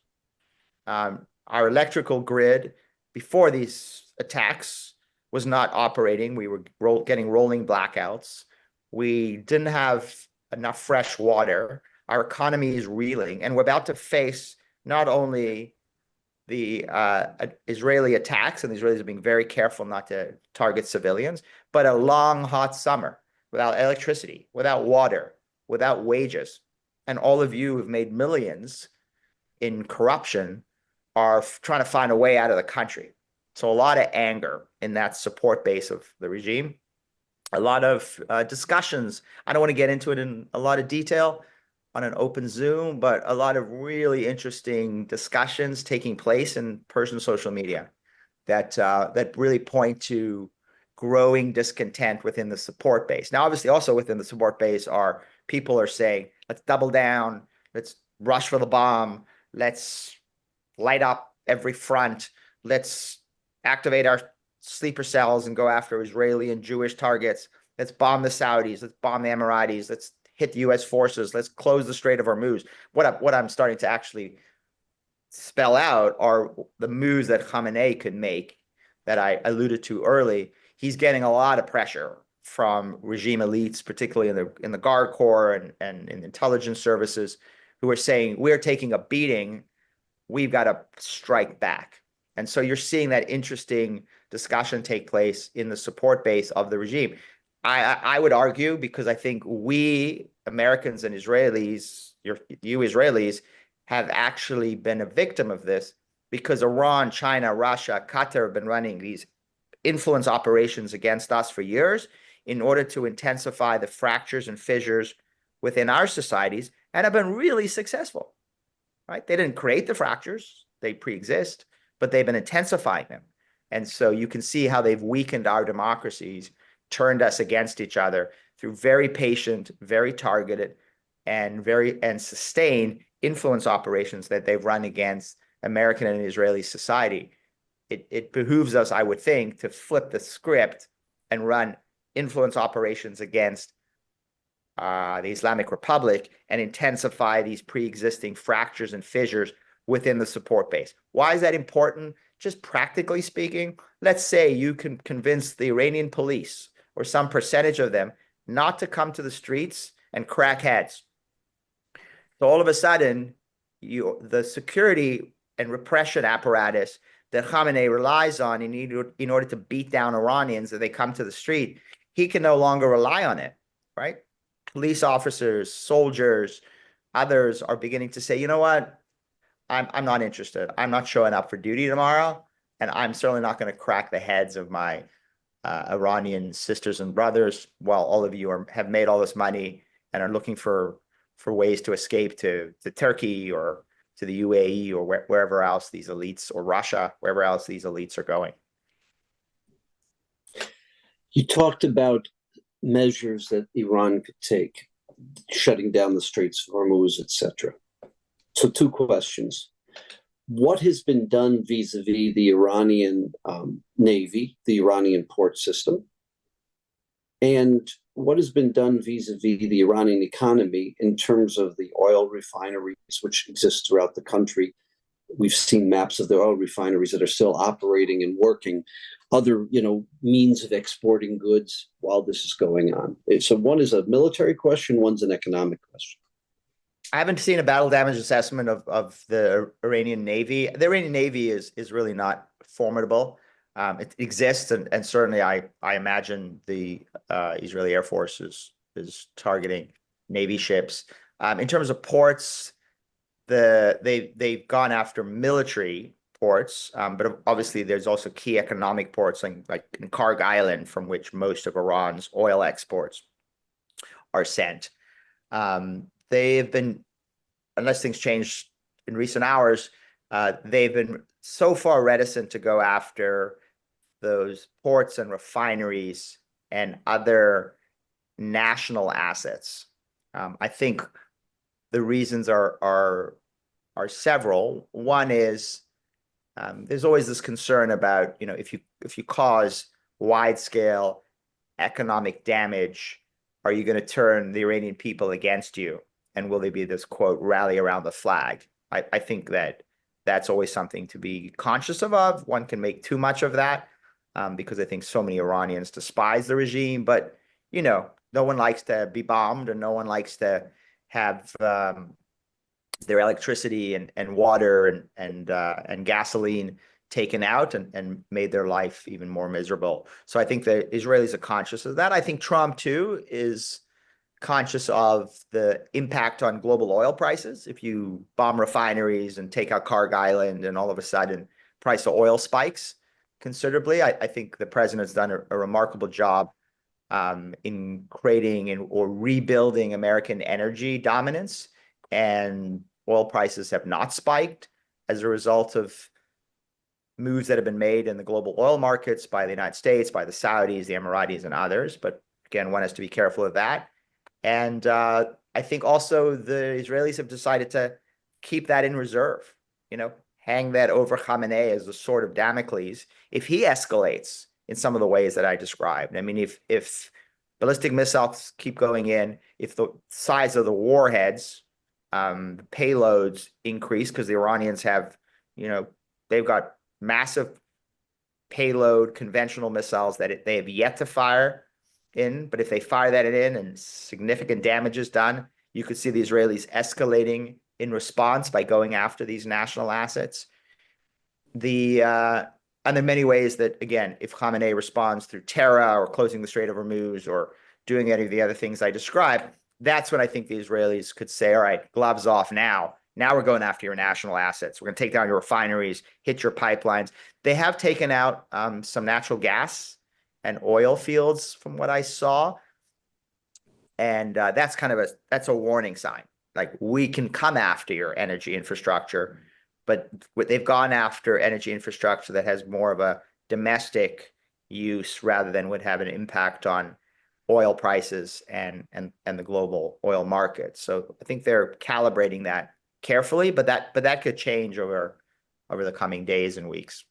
Our electrical grid before these attacks was not operating. We were getting rolling blackouts. We didn't have enough fresh water. Our economy is reeling, and we're about to face not only the Israeli attacks, and the Israelis are being very careful not to target civilians, but a long, hot summer without electricity, without water, without wages. And all of you who've made millions in corruption are trying to find a way out of the country. So a lot of anger in that support base of the regime, a lot of discussions. I don't want to get into it in a lot of detail on an open Zoom, but a lot of really interesting discussions taking place in Persian social media that really point to growing discontent within the support base. Now, obviously, also within the support base are people are saying, let's double down, let's rush for the bomb, let's light up every front, let's activate our sleeper cells and go after Israeli and Jewish targets, let's bomb the Saudis, let's bomb the Emiratis, let's hit the U.S. forces, let's close the Strait of Hormuz. What I'm starting to actually spell out are the moves that Khamenei could make that I alluded to early. He's getting a lot of pressure from regime elites, particularly in the Guard Corps and in intelligence services, who are saying, we're taking a beating, we've got to strike back. And so you're seeing that interesting discussion take place in the support base of the regime. I would argue, because I think we Americans and Israelis, you Israelis, have actually been a victim of this, because Iran, China, Russia, Qatar have been running these influence operations against us for years in order to intensify the fractures and fissures within our societies, and have been really successful, right? They didn't create the fractures, they pre-exist, but they've been intensifying them. And so you can see how they've weakened our democracies, turned us against each other through very patient, very targeted, and sustained influence operations that they've run against American and Israeli society. It behooves us, I would think, to flip the script and run influence operations against the Islamic Republic and intensify these pre-existing fractures and fissures within the support base. Why is that important? Just practically speaking, let's say you can convince the Iranian police or some percentage of them not to come to the streets and crack heads. So all of a sudden, the security and repression apparatus that Khamenei relies on in order to beat down Iranians as they come to the street, he can no longer rely on it, right? Police officers, soldiers, others are beginning to say, you know what? I'm not interested. I'm not showing up for duty tomorrow, and I'm certainly not going to crack the heads of my Iranian sisters and brothers while all of you have made all this money and are looking for ways to escape to Turkey or to the UAE or wherever else these elites, or Russia, wherever else these elites are going. You talked about measures that Iran could take, shutting down the Straits of Hormuz, etc. So two questions. What has been done vis-a-vis the Iranian Navy, the Iranian port system? And what has been done vis-a-vis the Iranian economy in terms of the oil refineries, which exist throughout the country? We've seen maps of the oil refineries that are still operating and working, other, means of exporting goods while this is going on. So one is a military question, one's an economic question. I haven't seen a battle damage assessment of the Iranian Navy. The Iranian Navy is really not formidable. It exists, and certainly I imagine the Israeli Air Force is targeting Navy ships. In terms of ports, they've gone after military ports, but obviously there's also key economic ports like in Karg Island, from which most of Iran's oil exports are sent. They have been, unless things change in recent hours, they've been so far reticent to go after those ports and refineries and other national assets. I think the reasons are several. One is there's always this concern about, if you cause wide-scale economic damage, are you going to turn the Iranian people against you? And will there be this, quote, rally around the flag? I think that's always something to be conscious of. One can make too much of that because I think so many Iranians despise the regime. But, no one likes to be bombed, and no one likes to have their electricity and water and gasoline taken out and made their life even more miserable. So I think the Israelis are conscious of that. I think Trump, too, is conscious of the impact on global oil prices. If you bomb refineries and take out Karg Island and all of a sudden price of oil spikes considerably, I think the president's done a remarkable job in creating or rebuilding American energy dominance, and oil prices have not spiked as a result of moves that have been made in the global oil markets by the United States, by the Saudis, the Emiratis, and others. But again, one has to be careful of that. And I think also the Israelis have decided to keep that in reserve, hang that over Khamenei as a sword of Damocles if he escalates in some of the ways that I described. I mean, if ballistic missiles keep going in, if the size of the warheads, the payloads increase, because the Iranians have, they've got massive payload conventional missiles that they have yet to fire in, but if they fire that in and significant damage is done, you could see the Israelis escalating in response by going after these national assets. And there are many ways that, again, if Khamenei responds through terror or closing the Strait of Hormuz or doing any of the other things I described, that's when I think the Israelis could say, all right, gloves off now. Now we're going after your national assets. We're going to take down your refineries, hit your pipelines. They have taken out some natural gas and oil fields from what I saw. And that's that's a warning sign. Like, we can come after your energy infrastructure, but they've gone after energy infrastructure that has more of a domestic use rather than would have an impact on oil prices and the global oil market. So I think they're calibrating that carefully, but that could change over the coming days and weeks.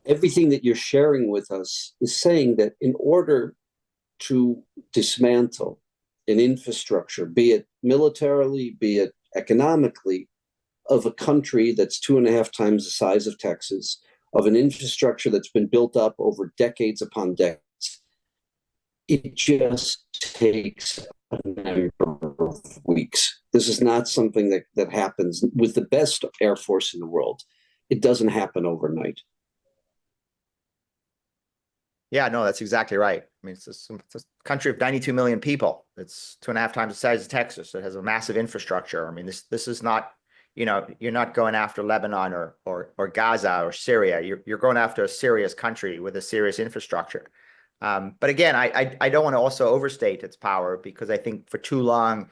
Everything that you're sharing with us is saying that in order to dismantle an infrastructure, be it militarily, be it economically, of a country that's 2.5 times the size of Texas, of an infrastructure that's been built up over decades upon decades, it just takes a number of weeks. This is not something that happens with the best Air Force in the world. It doesn't happen overnight. Yeah, no, that's exactly right. I mean, it's a country of 92 million people. It's 2.5 times the size of Texas. It has a massive infrastructure. I mean, this is not, you're not going after Lebanon or Gaza or Syria. You're going after a serious country with a serious infrastructure. But again, I don't want to also overstate its power, because I think for too long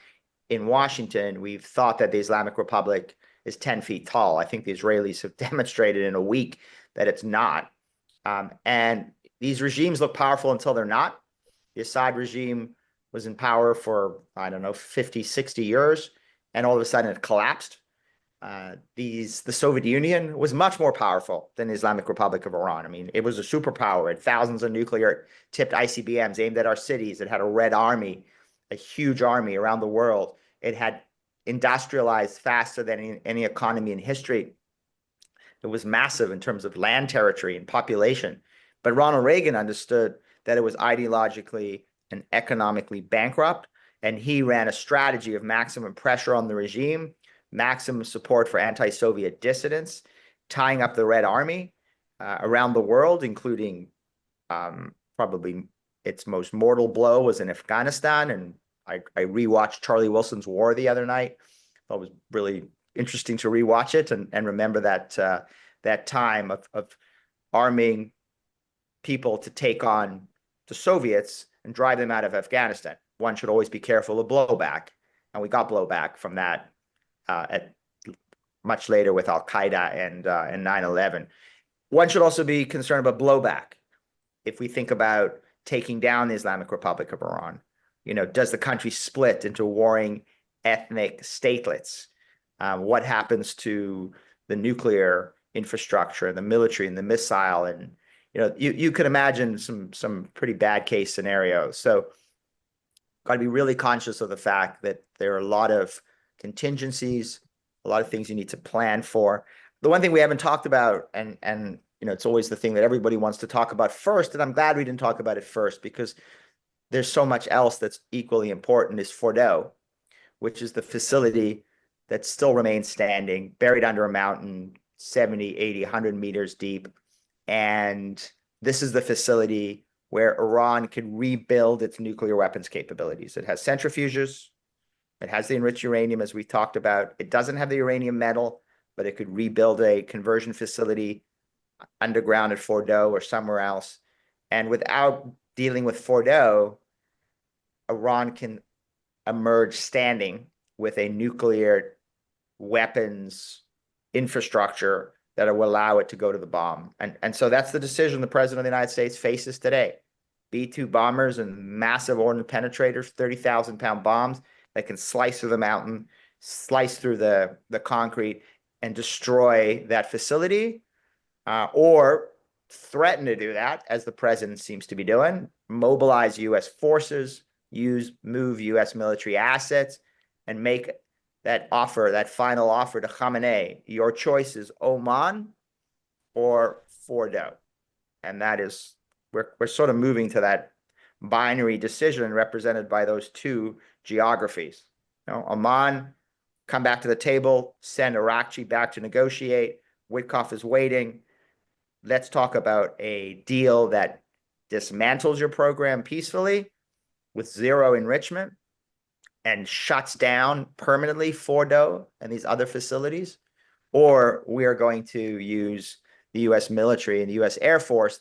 in Washington, we've thought that the Islamic Republic is 10 feet tall. I think the Israelis have demonstrated in a week that it's not. And these regimes look powerful until they're not. The Assad regime was in power for, I don't know, 50, 60 years, and all of a sudden it collapsed. The Soviet Union was much more powerful than the Islamic Republic of Iran. I mean, it was a superpower. It had thousands of nuclear-tipped ICBMs aimed at our cities. It had a Red Army, a huge army around the world. It had industrialized faster than any economy in history. It was massive in terms of land territory and population. But Ronald Reagan understood that it was ideologically and economically bankrupt, and he ran a strategy of maximum pressure on the regime, maximum support for anti-Soviet dissidents, tying up the Red Army around the world, including probably its most mortal blow was in Afghanistan. And I rewatched Charlie Wilson's War the other night. I thought it was really interesting to rewatch it and remember that time of arming people to take on the Soviets and drive them out of Afghanistan. One should always be careful of blowback, and we got blowback from that at much later with Al Qaeda and 9/11. One should also be concerned about blowback if we think about taking down the Islamic Republic of Iran. Does the country split into warring ethnic statelets? What happens to the nuclear infrastructure and the military and the missile? And you could imagine some pretty bad case scenarios. So got to be really conscious of the fact that there are a lot of contingencies, a lot of things you need to plan for. The one thing we haven't talked about, and it's always the thing that everybody wants to talk about first, and I'm glad we didn't talk about it first, because there's so much else that's equally important, is Fordo, which is the facility that still remains standing, buried under a mountain, 70, 80, 100 meters deep. And this is the facility where Iran can rebuild its nuclear weapons capabilities. It has centrifuges. It has the enriched uranium, as we talked about. It doesn't have the uranium metal, but it could rebuild a conversion facility underground at Fordo or somewhere else. And without dealing with Fordo, Iran can emerge standing with a nuclear weapons infrastructure that will allow it to go to the bomb. And so that's the decision the president of the United States faces today. B-2 bombers and massive ordnance penetrators, 30,000-pound bombs that can slice through the mountain, slice through the concrete, and destroy that facility, or threaten to do that, as the president seems to be doing, mobilize U.S. forces, move U.S. military assets, and make that final offer to Khamenei. Your choice is Oman or Fordo. And that is, we're sort of moving to that binary decision represented by those two geographies. Oman, come back to the table, send Iraqi back to negotiate. Witkoff is waiting. Let's talk about a deal that dismantles your program peacefully with zero enrichment and shuts down permanently Fordo and these other facilities, or we are going to use the U.S. military and the U.S. Air Force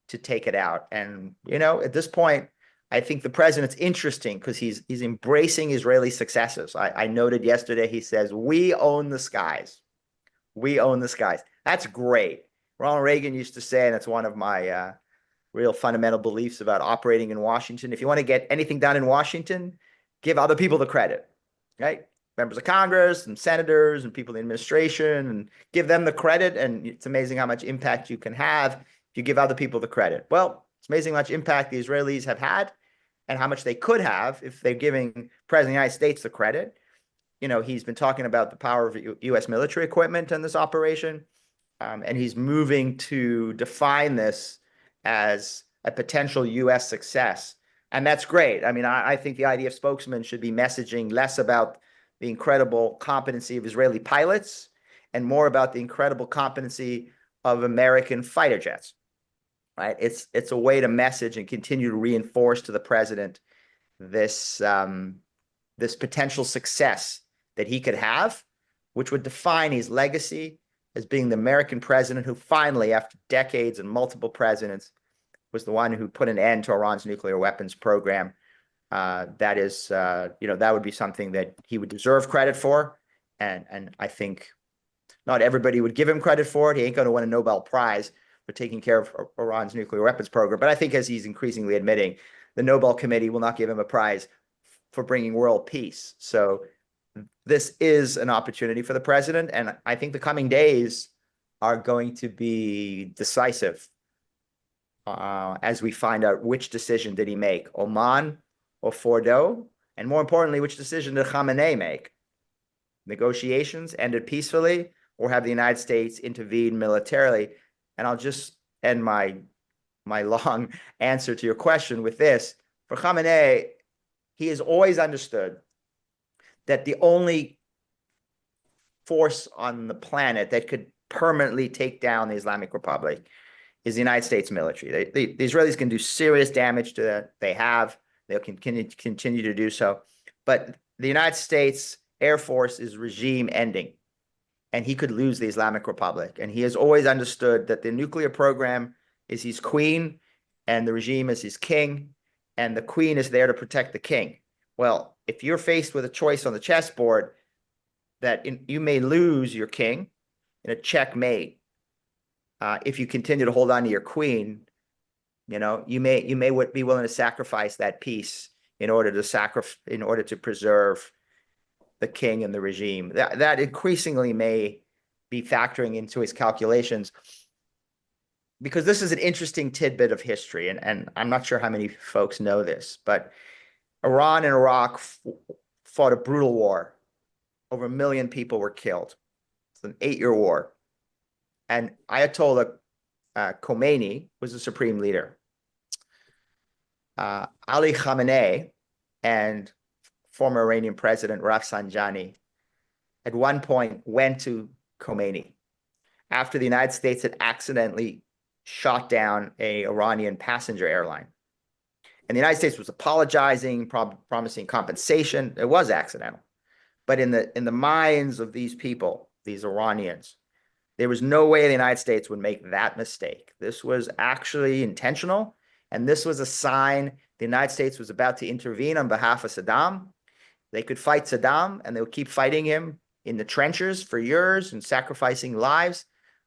to take it out. And, at this point, I think the president's interesting because he's embracing Israeli successes. I noted yesterday, he says, we own the skies. We own the skies. That's great. Ronald Reagan used to say, and it's one of my real fundamental beliefs about operating in Washington, if you want to get anything done in Washington, give other people the credit, right? members of Congress and senators and people in the administration and give them the credit. And it's amazing how much impact you can have if you give other people the credit. Well, it's amazing how much impact the Israelis have had and how much they could have if they're giving President of the United States the credit. He's been talking about the power of U.S. military equipment in this operation, and he's moving to define this as a potential U.S. success. And that's great. I mean, I think the IDF spokesman should be messaging less about the incredible competency of Israeli pilots and more about the incredible competency of American fighter jets, right? It's a way to message and continue to reinforce to the president this potential success that he could have, which would define his legacy as being the American president who finally, after decades and multiple presidents, was the one who put an end to Iran's nuclear weapons program. That would be something that he would deserve credit for. And I think not everybody would give him credit for it. He ain't going to win a Nobel Prize for taking care of Iran's nuclear weapons program. But I think, as he's increasingly admitting, the Nobel Committee will not give him a prize for bringing world peace. So this is an opportunity for the president. And I think the coming days are going to be decisive as we find out which decision did he make, Oman or Fordo, and more importantly, which decision did Khamenei make? Negotiations ended peacefully, or have the United States intervened militarily? And I'll just end my long answer to your question with this. For Khamenei, he has always understood that the only force on the planet that could permanently take down the Islamic Republic is the United States military. The Israelis can do serious damage to that. They have. They'll continue to do so. But the United States Air Force is regime ending, and he could lose the Islamic Republic. And he has always understood that the nuclear program is his queen, and the regime is his king, and the queen is there to protect the king. Well, if you're faced with a choice on the chessboard that you may lose your king in a checkmate, if you continue to hold on to your queen, you may be willing to sacrifice that peace in order to preserve the king and the regime. That increasingly may be factoring into his calculations, because this is an interesting tidbit of history, and I'm not sure how many folks know this, but Iran and Iraq fought a brutal war. Over 1 million people were killed. It's an 8-year war. And Ayatollah Khomeini was the supreme leader. Ali Khamenei and former Iranian president Rafsanjani at one point went to Khomeini after the United States had accidentally shot down an Iranian passenger airline. And the United States was apologizing, promising compensation. It was accidental. But in the minds of these people, these Iranians, there was no way the United States would make that mistake. This was actually intentional, and this was a sign the United States was about to intervene on behalf of Saddam. They could fight Saddam, and they would keep fighting him in the trenches for years and sacrificing lives.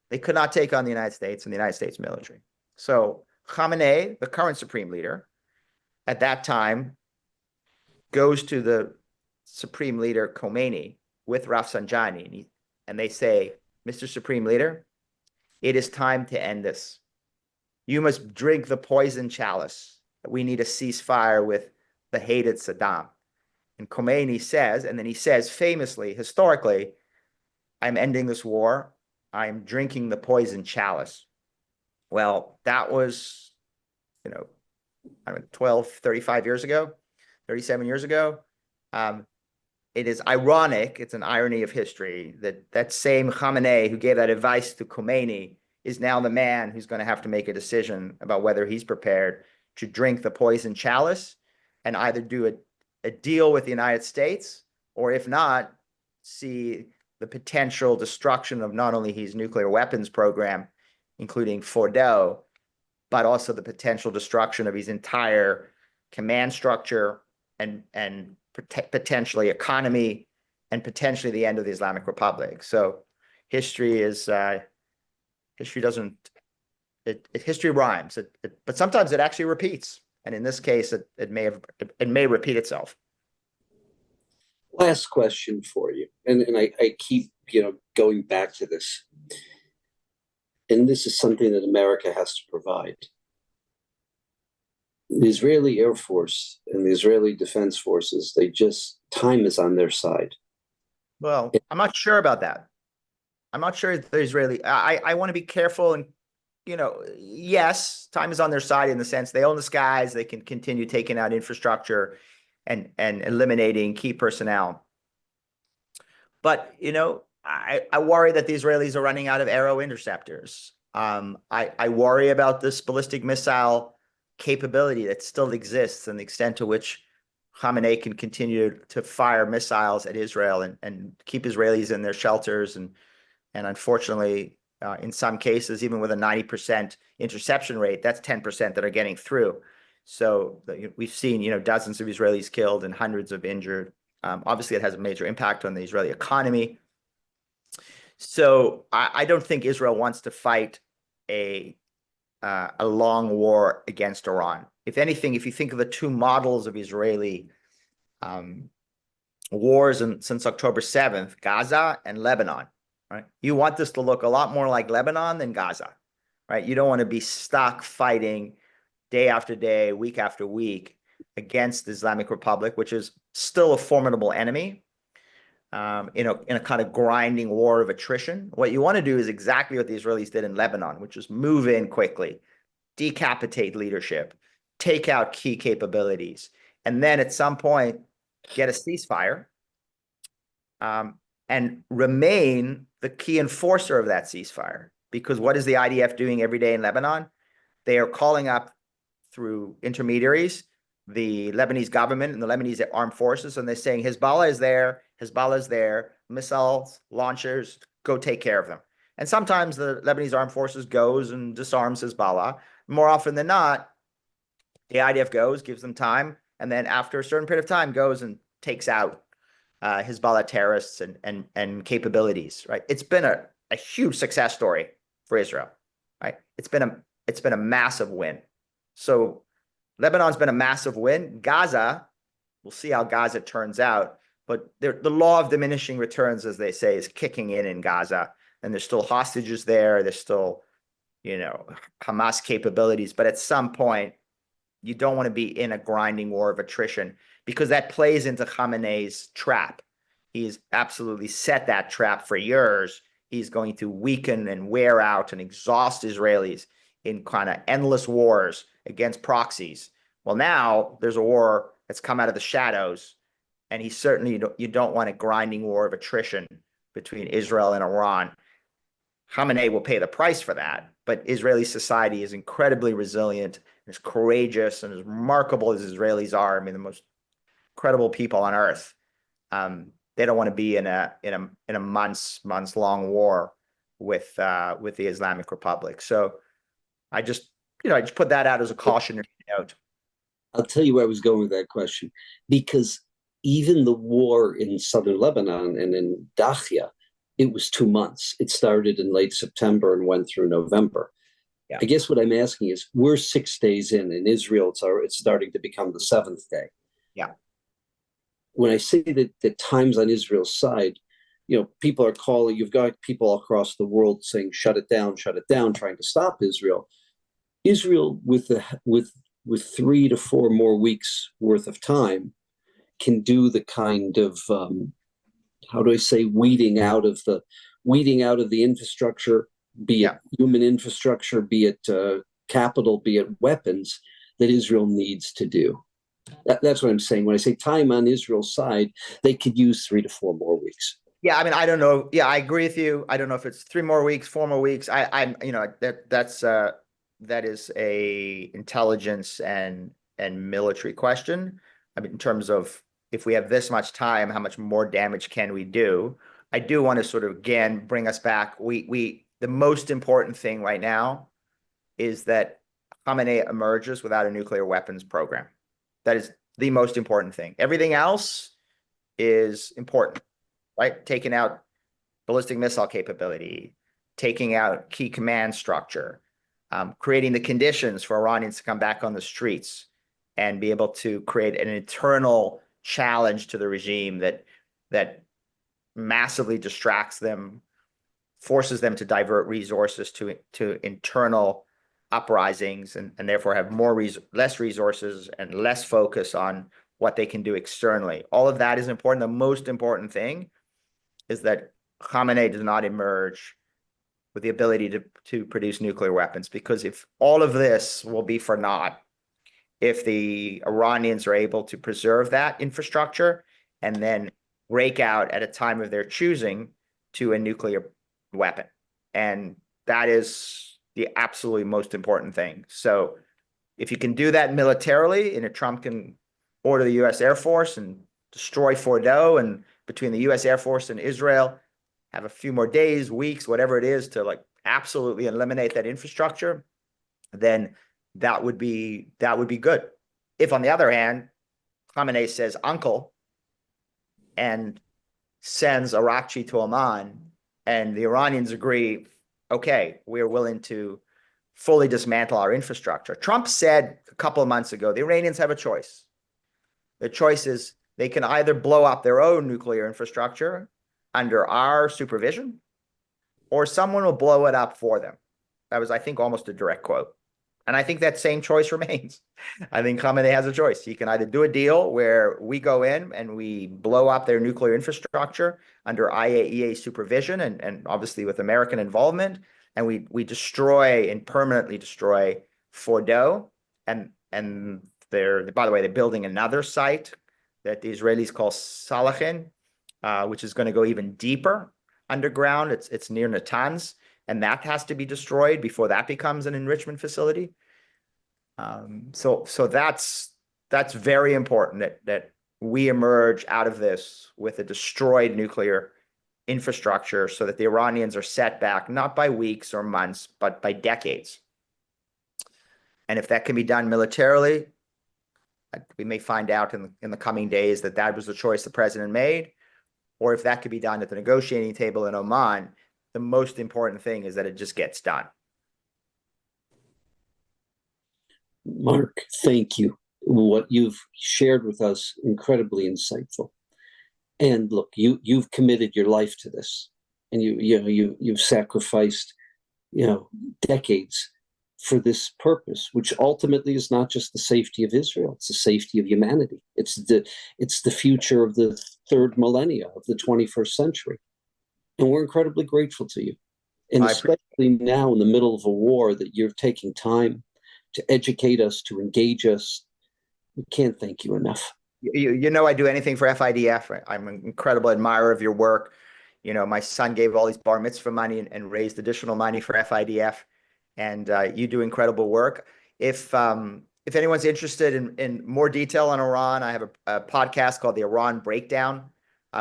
They could not take on the United States and the United States military. So Khamenei, the current supreme leader, at that time, goes to the supreme leader Khomeini with Rafsanjani, and they say, Mr. Supreme Leader, it is time to end this. You must drink the poison chalice. We need a ceasefire with the hated Saddam. And Khomeini says, and then he says famously, historically, I'm ending this war. I'm drinking the poison chalice. Well, that was, 35 years ago, 37 years ago. It is ironic, it's an irony of history, that same Khamenei who gave that advice to Khomeini is now the man who's going to have to make a decision about whether he's prepared to drink the poison chalice and either do a deal with the United States, or if not, see the potential destruction of not only his nuclear weapons program, including Fordo, but also the potential destruction of his entire command structure and potentially economy, and potentially the end of the Islamic Republic. So history rhymes, but sometimes it actually repeats. And in this case, it may repeat itself. Last question for you, and I keep going back to this, and this is something that America has to provide. The Israeli Air Force and the Israeli Defense Forces, time is on their side. Well, I'm not sure about that. I'm not sure the Israeli. I want to be careful, and yes, time is on their side in the sense they own the skies. They can continue taking out infrastructure and eliminating key personnel. But I worry that the Israelis are running out of arrow interceptors. I worry about this ballistic missile capability that still exists and the extent to which Khamenei can continue to fire missiles at Israel and keep Israelis in their shelters. And unfortunately, in some cases, even with a 90% interception rate, that's 10% that are getting through. So we've seen, dozens of Israelis killed and hundreds of injured. Obviously, it has a major impact on the Israeli economy. So I don't think Israel wants to fight a long war against Iran. If anything, if you think of the two models of Israeli wars since October 7th, Gaza and Lebanon, right? You want this to look a lot more like Lebanon than Gaza, right? You don't want to be stuck fighting day after day, week after week against the Islamic Republic, which is still a formidable enemy, in a kind of grinding war of attrition. What you want to do is exactly what the Israelis did in Lebanon, which is move in quickly, decapitate leadership, take out key capabilities, and then at some point get a ceasefire, and remain the key enforcer of that ceasefire. Because what is the IDF doing every day in Lebanon? They are calling up through intermediaries the Lebanese government and the Lebanese armed forces, and they're saying Hezbollah is there, missiles, launchers, go take care of them. And sometimes the Lebanese armed forces goes and disarms Hezbollah. More often than not, the IDF goes, gives them time, and then after a certain period of time goes and takes out Hezbollah terrorists and capabilities, right? It's been a huge success story for Israel, right? It's been a massive win. So Lebanon's been a massive win. Gaza, we'll see how Gaza turns out, but the law of diminishing returns, as they say, is kicking in Gaza, and there's still hostages there. There's still, Hamas capabilities, but at some point, you don't want to be in a grinding war of attrition, because that plays into Khamenei's trap. He's absolutely set that trap for years. He's going to weaken and wear out and exhaust Israelis in kind of endless wars against proxies. Well, now there's a war that's come out of the shadows, and you don't want a grinding war of attrition between Israel and Iran. Khamenei will pay the price for that, but Israeli society is incredibly resilient, as courageous, and as remarkable as Israelis are. I mean, the most incredible people on earth. They don't want to be in a months long war with the Islamic Republic. So I just put that out as a cautionary note. I'll tell you where I was going with that question, because even the war in southern Lebanon and in Dakhia, it was 2 months. It started in late September and went through November. Yeah. I guess what I'm asking is, we're 6 days in Israel, it's starting to become the 7th day. Yeah. When I say that time's on Israel's side, people are calling, you've got people across the world saying, shut it down, trying to stop Israel. Israel, with 3 to 4 more weeks worth of time, can do the kind of, weeding out of the infrastructure, be it human infrastructure, be it capital, be it weapons, that Israel needs to do. That's what I'm saying. When I say time on Israel's side, they could use 3 to 4 more weeks. Yeah, I mean, I don't know. Yeah, I agree with you. I don't know if it's 3 more weeks, 4 more weeks. That is a intelligence and military question. I mean, in terms of, if we have this much time, how much more damage can we do? I do want to sort of, again, bring us back. The most important thing right now is that Khamenei emerges without a nuclear weapons program. That is the most important thing. Everything else is important, right? Taking out ballistic missile capability, taking out key command structure, creating the conditions for Iranians to come back on the streets and be able to create an internal challenge to the regime that that massively distracts them, forces them to divert resources to internal uprisings, and therefore have less resources and less focus on what they can do externally. All of that is important. The most important thing is that Khamenei does not emerge with the ability to produce nuclear weapons, because if all of this will be for naught if the Iranians are able to preserve that infrastructure and then break out at a time of their choosing to a nuclear weapon. And that is the absolutely most important thing. So if you can do that militarily, and if Trump can order the U.S. Air Force and destroy Fordo, and between the U.S. Air Force and Israel, have a few more days, weeks, whatever it is, to like absolutely eliminate that infrastructure, then that would be good. If, on the other hand, Khamenei says uncle and sends Arakchi to Oman, and the Iranians agree, okay, we're willing to fully dismantle our infrastructure. Trump said a couple of months ago, the Iranians have a choice. The choice is they can either blow up their own nuclear infrastructure under our supervision, or someone will blow it up for them. That was, I think, almost a direct quote. And I think that same choice remains. I think Khamenei has a choice. He can either do a deal where we go in and we blow up their nuclear infrastructure under IAEA supervision and obviously with American involvement, and we destroy and permanently destroy Fordo. And by the way, they're building another site that the Israelis call Salachin, which is going to go even deeper underground. It's near Natanz, and that has to be destroyed before that becomes an enrichment facility. So that's very important that we emerge out of this with a destroyed nuclear infrastructure, so that the Iranians are set back not by weeks or months, but by decades. And if that can be done militarily, we may find out in the coming days that was the choice the president made, or if that could be done at the negotiating table in Oman. The most important thing is that it just gets done. Mark, thank you. What you've shared with us, incredibly insightful. And look, you've committed your life to this, and you've sacrificed, decades for this purpose, which ultimately is not just the safety of Israel; it's the safety of humanity. It's the future of the third millennia of the 21st century. And we're incredibly grateful to you. And especially now in the middle of a war, that you're taking time to educate us, to engage us. We can't thank you enough. I do anything for FIDF. I'm an incredible admirer of your work. My son gave all these bar mitzvah money and raised additional money for FIDF. And you do incredible work. If anyone's interested in more detail on Iran, I have a podcast called The Iran Breakdown.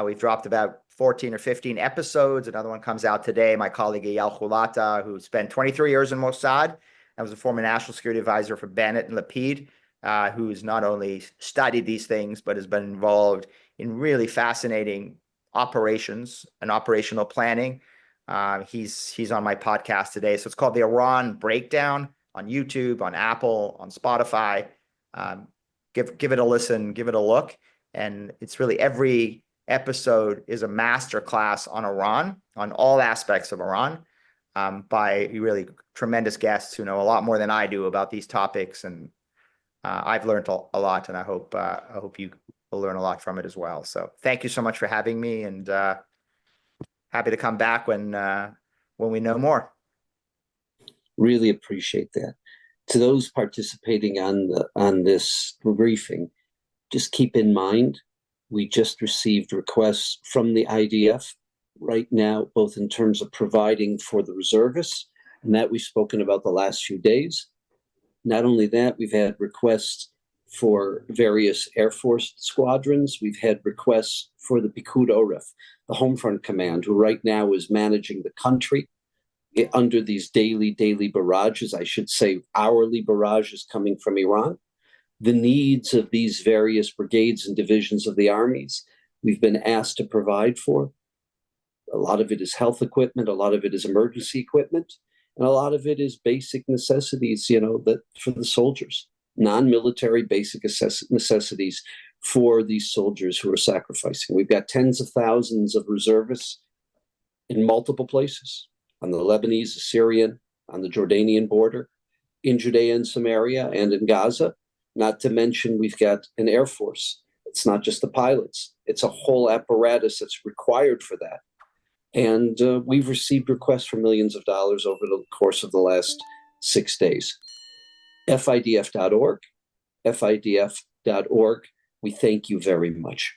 We've dropped about 14 or 15 episodes. Another one comes out today. My colleague Eyal Chulata, who spent 23 years in Mossad and was a former national security advisor for Bennett and Lapid, who's not only studied these things, but has been involved in really fascinating operations and operational planning. He's on my podcast today. So it's called The Iran Breakdown on YouTube, on Apple, on Spotify. Give it a listen, give it a look. And it's really every episode is a master class on Iran, on all aspects of Iran, by really tremendous guests who know a lot more than I do about these topics. And I've learned a lot, and I hope you will learn a lot from it as well. So thank you so much for having me, and happy to come back when we know more. Really appreciate that. To those participating on this briefing, just keep in mind, we just received requests from the IDF right now, both in terms of providing for the reservists, and that we've spoken about the last few days. Not only that, we've had requests for various Air Force squadrons. We've had requests for the Picud Oref, the Home Front Command, who right now is managing the country under these daily barrages, I should say hourly barrages coming from Iran. The needs of these various brigades and divisions of the armies we've been asked to provide for. A lot of it is health equipment, a lot of it is emergency equipment, and a lot of it is basic necessities, that for the soldiers, non-military basic necessities for these soldiers who are sacrificing. We've got tens of thousands of reservists in multiple places, on the Lebanese, Syrian, on the Jordanian border, in Judea and Samaria, and in Gaza. Not to mention, we've got an Air Force. It's not just the pilots. It's a whole apparatus that's required for that. And we've received requests for millions of dollars over the course of the last 6 days. FIDF.org, FIDF.org. We thank you very much.